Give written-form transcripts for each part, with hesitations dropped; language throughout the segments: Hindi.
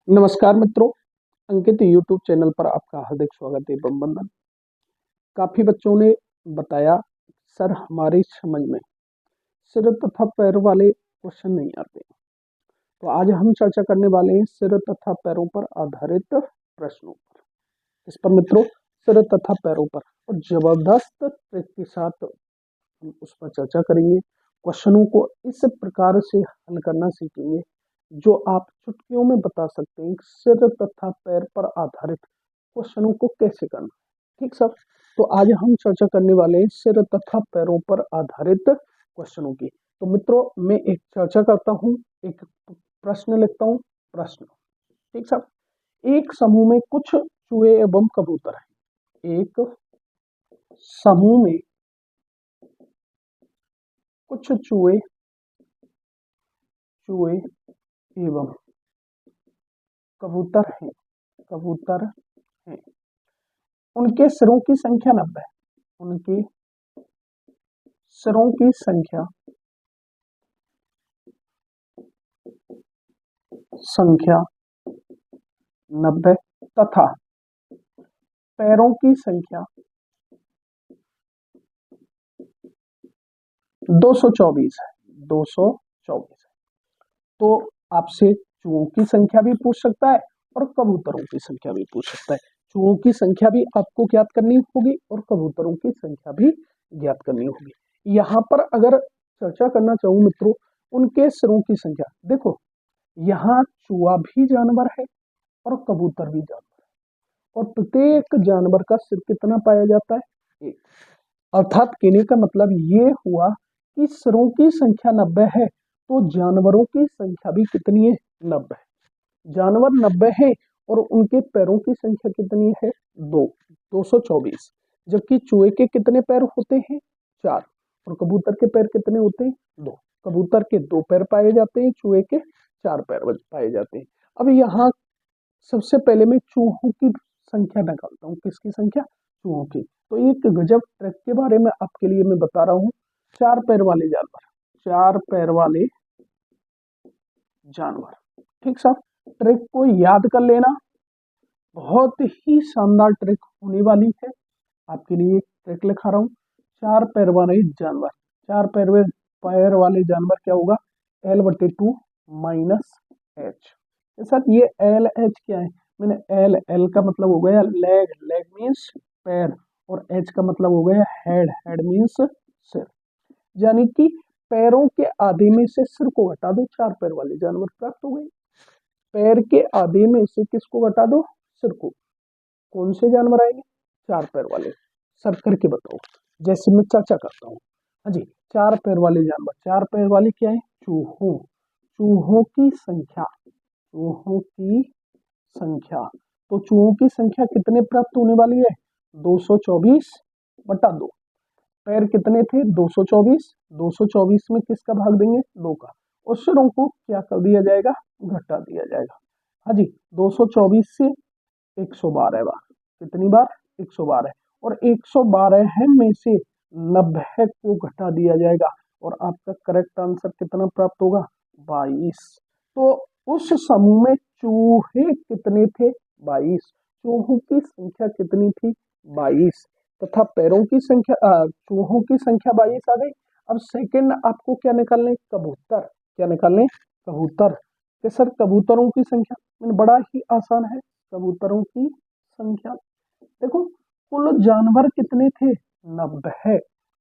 नमस्कार मित्रों, अंकित यूट्यूब चैनल पर आपका हार्दिक स्वागत है एवं वंदन। काफी बच्चों ने बताया सर हमारी समझ में सिर तथा पैर वाले क्वेश्चन नहीं आते, तो आज हम चर्चा करने वाले हैं सिर तथा पैरों पर आधारित प्रश्नों पर। इस पर मित्रों सिर तथा पैरों पर और जबरदस्त ट्रिक के साथ हम उस पर चर्चा करेंगे। क्वेश्चनों को इस प्रकार से हल करना सीखेंगे जो आप चुटकियों में बता सकते हैं सिर तथा पैर पर आधारित क्वेश्चनों को कैसे करना। ठीक सर, तो आज हम चर्चा करने वाले हैं सिर तथा पैरों पर आधारित क्वेश्चनों की। तो मित्रों मैं एक चर्चा करता हूँ, एक प्रश्न लिखता हूँ। प्रश्न, ठीक सर। एक समूह में कुछ चूहे एवं कबूतर हैं। एक समूह में कुछ चूहे एवं कबूतर हैं। उनके सिरों की संख्या 90 है। उनके सिरों की संख्या 90 तथा पैरों की संख्या 224 है। 224 है। तो आपसे चूहों की संख्या भी पूछ सकता है और कबूतरों की संख्या भी पूछ सकता है। चूहों की संख्या भी आपको ज्ञात करनी होगी और कबूतरों की संख्या भी ज्ञात करनी होगी। यहाँ पर अगर चर्चा करना चाहूँ मित्रों, उनके सिरों की संख्या, देखो यहाँ चूहा भी जानवर है और कबूतर भी जानवर है, और प्रत्येक जानवर का सिर कितना पाया जाता है? एक। अर्थात कहने का मतलब ये हुआ कि सिरों की संख्या 90 है, तो जानवरों की संख्या भी कितनी है? 90 है। जानवर 90 है और उनके पैरों की संख्या कितनी है? 224। जबकि चूहे के कितने पैर होते हैं? 4। और कबूतर के पैर कितने होते हैं? 2। कबूतर के 2 पैर पाए जाते हैं, चूहे के 4 पैर पाए जाते हैं। अब यहाँ सबसे पहले मैं चूहों की संख्या निकालता हूँ। किसकी संख्या? चूहों की। तो एक गजब ट्रिक के बारे में आपके लिए मैं बता रहा हूँ। 4 पैर वाले जानवर, 4 पैर वाले जानवर, ठीक साहब। ट्रिक को याद कर लेना, बहुत ही शानदार ट्रिक होने वाली है। आपके लिए ट्रिक लिखा रहा हूँ। 4 पैर वाले जानवर, 4 पैर वाले जानवर क्या होगा? L/2 - H। सर ये LH क्या है? मैंने L का मतलब हो गया लेग, लेग मीन्स पैर, और H का मतलब हो गया हेड, हेड मीन्स सिर। यानी कि पैरों के आधे में से सिर को घटा दो, 4 पैर वाले जानवर प्राप्त हो गए। पैर के आधे में से किसको घटा दो? सिर को। कौन से जानवर आएंगे? 4 पैर वाले। सर करके बताओ, जैसे मैं चर्चा करता हूँ। हाँ जी, 4 पैर वाले जानवर, 4 पैर वाले क्या है? चूहों। चूहों की संख्या, चूहों की संख्या, तो चूहों की संख्या कितने प्राप्त होने वाली है? 224/2। पैर कितने थे? 224। 224 में किसका भाग देंगे? 2 का। और सिरों को क्या कर दिया जाएगा? घटा दिया जाएगा। हाँ जी, 224 से 112 बार। कितनी बार? 112। और 112 में से 90 को घटा दिया जाएगा और आपका करेक्ट आंसर कितना प्राप्त होगा? 22। तो उस समूह में चूहे कितने थे? 22। चूहों की संख्या कितनी थी? 22। तथा पैरों की संख्या, चूहों की संख्या 22 आ गई। अब सेकंड आपको क्या निकालने? कबूतर। क्या निकालने? कबूतर। कि सर कबूतरों की संख्या, बड़ा ही आसान है। कबूतरों की संख्या, देखो कुल जानवर कितने थे? 90।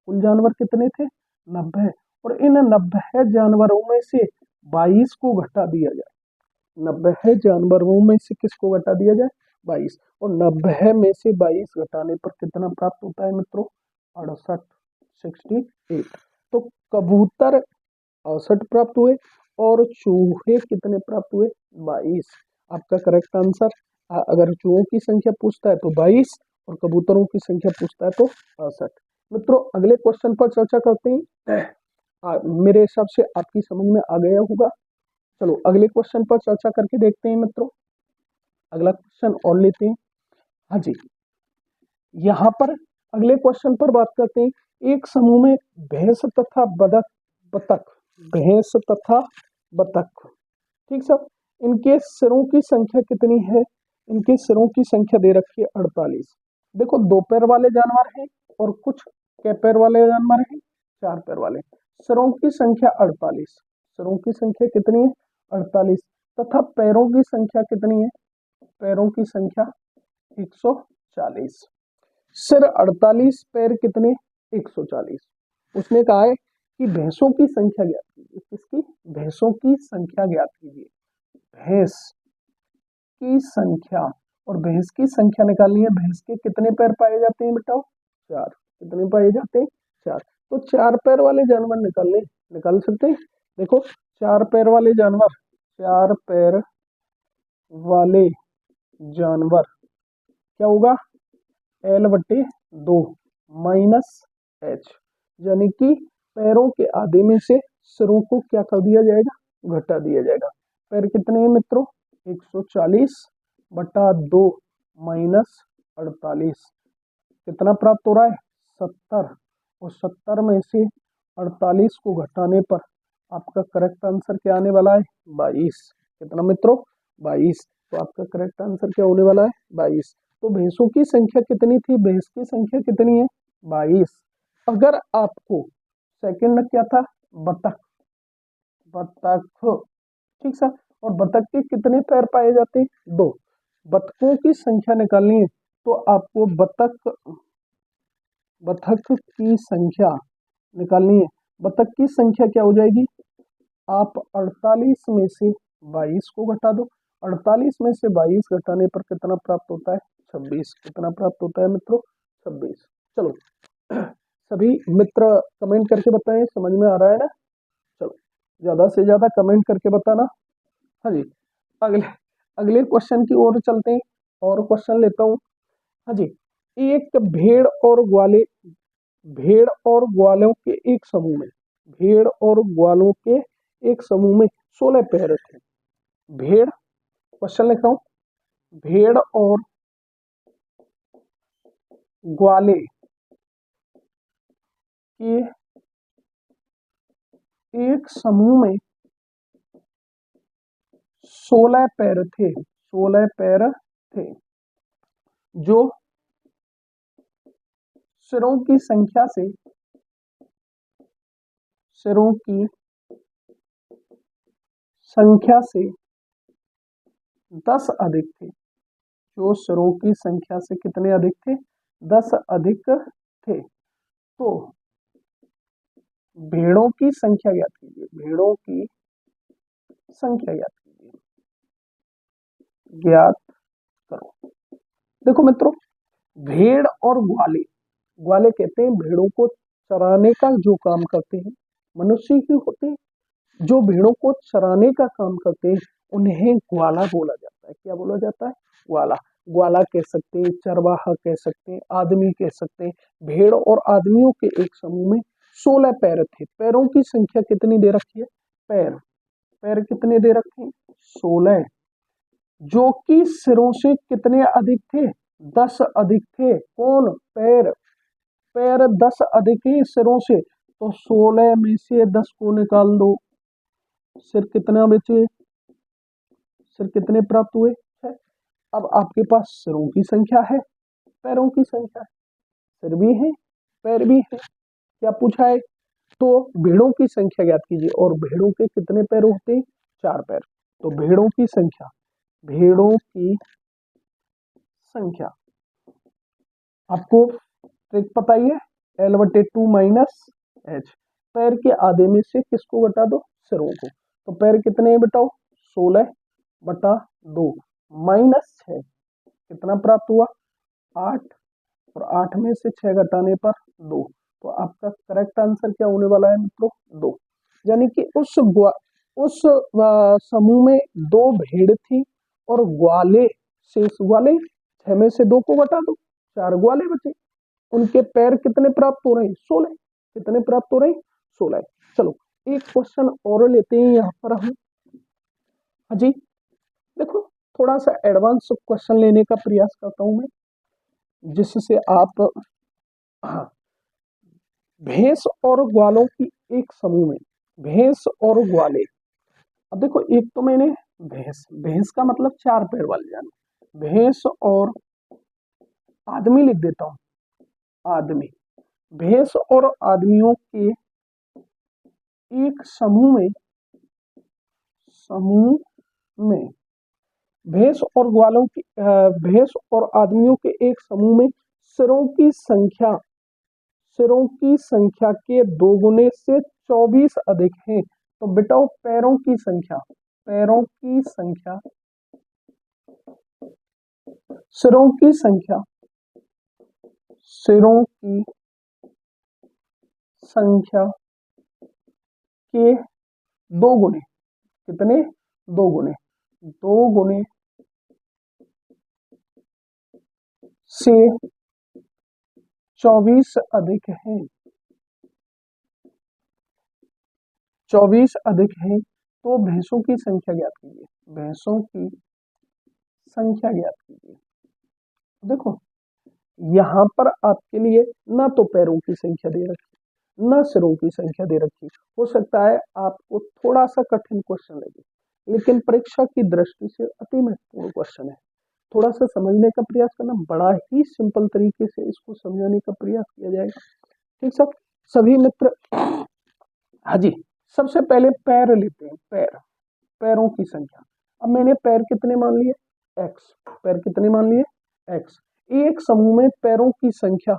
कुल जानवर कितने थे? 90। और इन 90 जानवरों में से 22 को घटा दिया जाए। 90 जानवरों में से किसको घटा दिया जाए? 22। और 90 में से 22 घटाने पर कितना प्राप्त होता है मित्रों? 68, 68। तो कबूतर 68 प्राप्त हुए और चूहे कितने प्राप्त हुए? 22। आपका करेक्ट आंसर, अगर चूहों की संख्या पूछता है तो 22 और कबूतरों की संख्या पूछता है तो 68। मित्रों अगले क्वेश्चन पर चर्चा करते हैं। मेरे हिसाब से आपकी समझ में आ गया होगा। चलो अगले क्वेश्चन पर चर्चा करके देखते हैं मित्रों। अगला क्वेश्चन और लेते हैं। हाँ जी, यहाँ पर अगले क्वेश्चन पर बात करते हैं। एक समूह में भैंस तथा बतख, भैंस तथा बतख, ठीक सब। इनके सिरों की संख्या कितनी है? इनके सिरों की संख्या दे रखी है 48। देखो, 2 पैर वाले जानवर हैं और कुछ कै पैर वाले जानवर हैं? 4 पैर वाले। सिरों की संख्या 48। सिरों की संख्या कितनी है? 48। तथा पैरों की संख्या कितनी है? पैरों की संख्या 140। सिर 48, पैर कितने? 140। उसने कहा है कि भैंसों की संख्या ज्ञात कीजिए। किसकी? भैंसों की संख्या ज्ञात कीजिए। भैंस की संख्या, और भैंस की संख्या निकालनी है। भैंस के कितने पैर पाए जाते हैं बेटा? 4। कितने पाए जाते हैं? 4। तो 4 पैर वाले जानवर निकाल सकते हैं। देखो, 4 पैर वाले जानवर, 4 पैर वाले जानवर क्या होगा? L/2 माइनस H, यानी कि पैरों के आधे में से सिरों को क्या कर दिया जाएगा? घटा दिया जाएगा। पैर कितने हैं मित्रों? 140/2 माइनस 48 कितना प्राप्त हो रहा है? 70। और 70 में से 48 को घटाने पर आपका करेक्ट आंसर क्या आने वाला है? 22। कितना मित्रों? 22। तो आपका करेक्ट आंसर क्या होने वाला है? 22। तो भैंसों की संख्या कितनी थी? भैंस की संख्या कितनी है? 22। अगर आपको सेकंड क्या था? बतख। बतख, ठीक सर। और बतख के कितने पैर पाए जाते हैं? 2। बतखों की संख्या निकालनी है तो आपको बतख की संख्या निकालनी है। बतख की संख्या क्या हो जाएगी? आप 48 में से 22 को घटा दो। 48 में से 22 घटाने पर कितना प्राप्त होता है? 26। कितना प्राप्त होता है मित्रों? 26। चलो, सभी मित्र कमेंट करके बताएं, समझ में आ रहा है ना? चलो, ज्यादा से ज्यादा कमेंट करके बताना। हाँ जी, अगले अगले क्वेश्चन की ओर चलते हैं और क्वेश्चन लेता हूँ। हाँ जी, एक भेड़ और ग्वालों के एक समूह में, भेड़ और ग्वालों के एक समूह में 16 पैर थे। भेड़, क्वेश्चन लिख रहा हूं, भेड़ और ग्वाले के एक समूह में 16 पैर थे। 16 पैर थे जो सिरों की संख्या से 10 अधिक थे। जो सिरों की संख्या से कितने अधिक थे? 10 अधिक थे। तो भेड़ों की संख्या ज्ञात कीजिए। भेड़ों की संख्या ज्ञात कीजिए। ज्ञात करो। देखो मित्रों, भेड़ और ग्वाले, ग्वाले कहते हैं भेड़ों को चराने का जो काम करते हैं, मनुष्य ही होते हैं जो भेड़ों को चराने का काम करते हैं, उन्हें ग्वाला बोला जाता है। क्या बोला जाता है? ग्वाला। ग्वाला कह सकते हैं, चरवाहा कह सकते हैं, आदमी कह सकते हैं। भेड़ और आदमियों के एक समूह में 16 पैर थे। पैरों की संख्या कितनी दे रखी है? पैर, पैर कितने दे रखे हैं? 16। जो कि सिरों से कितने अधिक थे? 10 अधिक थे। कौन? पैर। पैर 10 अधिक है सिरों से, तो 16 में से 10 को निकाल दो। सिर कितना बचे? सिर कितने प्राप्त हुए? 6। अब आपके पास सिरों की संख्या है, पैरों की संख्या है। सिर भी है, पैर भी है। क्या पूछा है? तो भेड़ों की संख्या ज्ञात कीजिए। और भेड़ों के कितने पैर होते हैं? 4 पैर। तो भेड़ों की संख्या, भेड़ों की संख्या आपको ट्रिक पता ही है, L/2 माइनस H। पैर के आधे में से किसको घटा दो? सिरों को। तो पैर कितने हैं बताओ? 16/2 माइनस 6 कितना प्राप्त हुआ? 8। और 8 में से 6 घटाने पर 2। तो आपका करेक्ट आंसर क्या होने वाला है मित्रों? 2। यानी कि उस समूह में 2 भेड़ थी और ग्वाले, शेष ग्वाले। 6 में से 2 को घटा दो, 4 ग्वाले बचे। उनके पैर कितने प्राप्त हो रहे हैं? 16। कितने प्राप्त हो रहे हैं? 16। चलो, एक क्वेश्चन और लेते हैं यहाँ पर हम। हाँ जी, देखो, थोड़ा सा एडवांस क्वेश्चन लेने का प्रयास करता हूं मैं, जिससे आप, हाँ, भैंस और ग्वालों की एक समूह में, भैंस और ग्वाले अब देखो, एक तो मैंने भैंस, भैंस का मतलब 4 पैर वाले जानवर, भैंस और आदमी लिख देता हूँ, आदमी, भैंस और आदमियों के एक समूह में भैंस और ग्वालों की भैंस और आदमियों के एक समूह में सिरों की संख्या के 2 गुने से 24 अधिक है। तो बेटा पैरों की संख्या, पैरों की संख्या, सिरों की संख्या, सिरों की संख्या के 2 गुने, कितने? 2 गुने, 2 गुने से 24 अधिक है, 24 अधिक है। तो भैंसों की संख्या ज्ञात कीजिए, भैंसों की संख्या ज्ञात कीजिए। देखो यहाँ पर आपके लिए ना तो पैरों की संख्या दे रखी, ना सिरों की संख्या दे रखी। हो सकता है आपको थोड़ा सा कठिन क्वेश्चन लगे, लेकिन परीक्षा की दृष्टि से अति महत्वपूर्ण क्वेश्चन है। थोड़ा सा समझने का प्रयास करना, बड़ा ही सिंपल तरीके से इसको समझाने का प्रयास किया जाएगा। ठीक सब सभी मित्र। हाँ जी, सबसे पहले पैर लेते हैं, पैर, पैरों की संख्या। अब मैंने पैर कितने मान लिए? एक्स, पैर कितने मान लिए? एक्स। एक समूह में पैरों की संख्या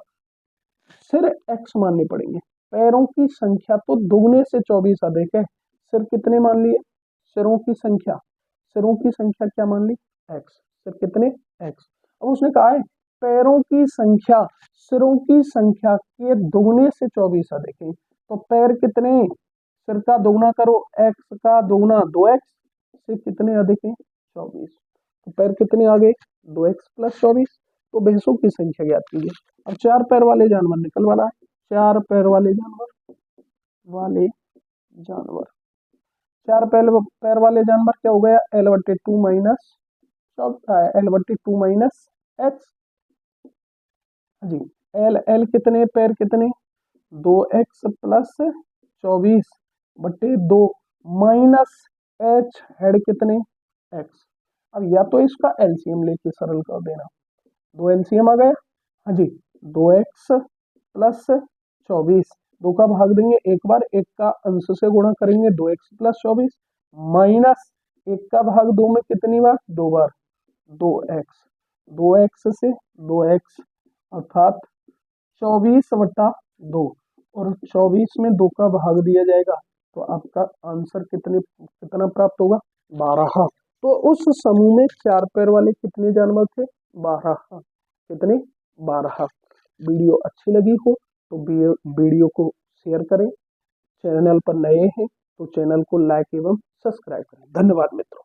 सिर एक्स मानने पड़ेंगे। पैरों की संख्या तो दुगने से 24 अधिक है। सिर कितने मान लिए? सिरों की संख्या, सिरों की संख्या क्या मान ली? एक्स। सिर कितने? एक्स। अब उसने कहा है पैरों की संख्या सिरों की संख्या के दुगने से 24 अधिक है। तो पैर कितने? सिर का दोगुना करो, एक्स का दोगुना 2x से कितने अधिक है? 24। तो पैर कितने आ गए? 2x + 24। तो भैंसों की संख्या ज्ञात कीजिए। अब 4 पैर वाले जानवर निकलवाना है, 4 पैर वाले जानवर, 4 पैर वाले जानवर क्या हो गया? L/2 minus L/2 minus x जी। L कितने पैर कितने? 2x + 24/2 माइनस h हेड कितने? x। अब या तो इसका एलसीएम लेके सरल कर देना, 2 एलसीएम आ गया। हाँ जी, 2x + 24, 2 का भाग देंगे एक बार, 1 का अंश से गुणा करेंगे, 2x + 24 माइनस 1 का भाग 2 में कितनी बार? 2 बार, 2x, 2x से 2x अर्थात 24/2, और 24 में 2 का भाग दिया जाएगा तो आपका आंसर कितना प्राप्त होगा? 12। तो उस समूह में 4 पैर वाले कितने जानवर थे? 12। कितने? 12। वीडियो अच्छी लगी हो तो वीडियो को शेयर करें, चैनल पर नए हैं तो चैनल को लाइक एवं सब्सक्राइब करें। धन्यवाद मित्रों।